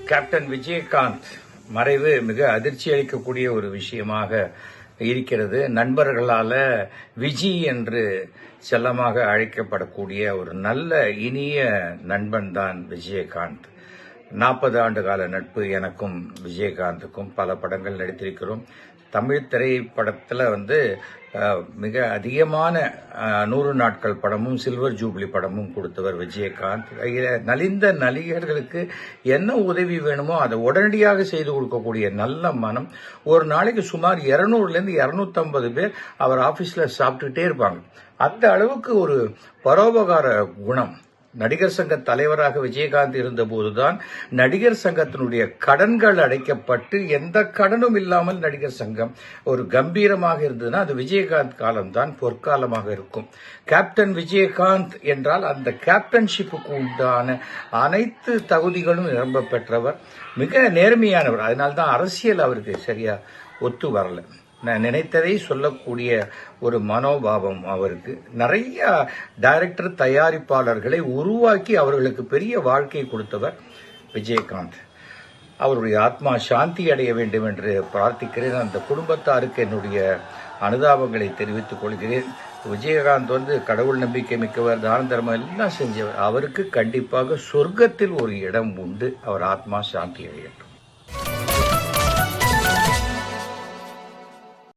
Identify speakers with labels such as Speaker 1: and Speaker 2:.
Speaker 1: Captain Vijayakanth மறைவு மிக அதிர்ச்சி அளிக்கக்கூடிய ஒரு விஷயமாக இருக்கிறது. நண்பர்களால விஜி என்று செல்லமாக அழைக்கப்படக்கூடிய ஒரு நல்ல இனிய நண்பன் தான் விஜயகாந்த். 40 ஆண்டு கால நட்பு எனக்கும் விஜயகாந்துக்கும். பல படங்கள் நடித்திருக்கிறோம். தமிழ் திரைப்படத்தில் மிக அதிகமான 100 நாட்கள் படமும் சில்வர் ஜூப்ளி படமும் கொடுத்தவர் விஜயகாந்த். நலிந்த நடிகர்களுக்கு என்ன உதவி வேணுமோ அதை உடனடியாக செய்து கொடுக்கக்கூடிய நல்ல மனம். ஒரு நாளைக்கு சுமார் 200லேருந்து 250 பேர் அவர் ஆபீஸ்ல சாப்பிட்டுட்டே இருப்பாங்க. அந்த அளவுக்கு ஒரு பரோபகார குணம். நடிகர் சங்க தலைவராக விஜயகாந்த் இருந்தபோதுதான் நடிகர் சங்கத்தினுடைய கடன்கள் அடைக்கப்பட்டு எந்த கடனும் இல்லாமல் நடிகர் சங்கம் ஒரு கம்பீரமாக இருந்ததுன்னா அது விஜயகாந்த் காலம்தான் பொற்காலமாக இருக்கும். கேப்டன் விஜயகாந்த் என்றால் அந்த கேப்டன்ஷிப்புக்கு உண்டான அனைத்து தகுதிகளும் நிரம்ப பெற்றவர். மிக நேர்மையானவர். அதனால்தான் அரசியல் அவருக்கு சரியா ஒத்து வரல. நான் நினைத்ததை சொல்லக்கூடிய ஒரு மனோபாவம் அவருக்கு. நிறைய டைரக்டர் தயாரிப்பாளர்களை உருவாக்கி அவர்களுக்கு பெரிய வாழ்க்கை கொடுத்தவர் விஜயகாந்த். அவருடைய ஆத்மா சாந்தி அடைய வேண்டும் என்று பிரார்த்திக்கிறேன். அந்த குடும்பத்தாருக்கு என்னுடைய அனுதாபங்களை தெரிவித்துக் கொள்கிறேன். விஜயகாந்த் கடவுள் நம்பிக்கை மிக்கவர், தான தர்மம் எல்லாம் செஞ்சவர். அவருக்கு கண்டிப்பாக சொர்க்கத்தில் ஒரு இடம் உண்டு. அவர் ஆத்மா சாந்தி அடையட்டும்.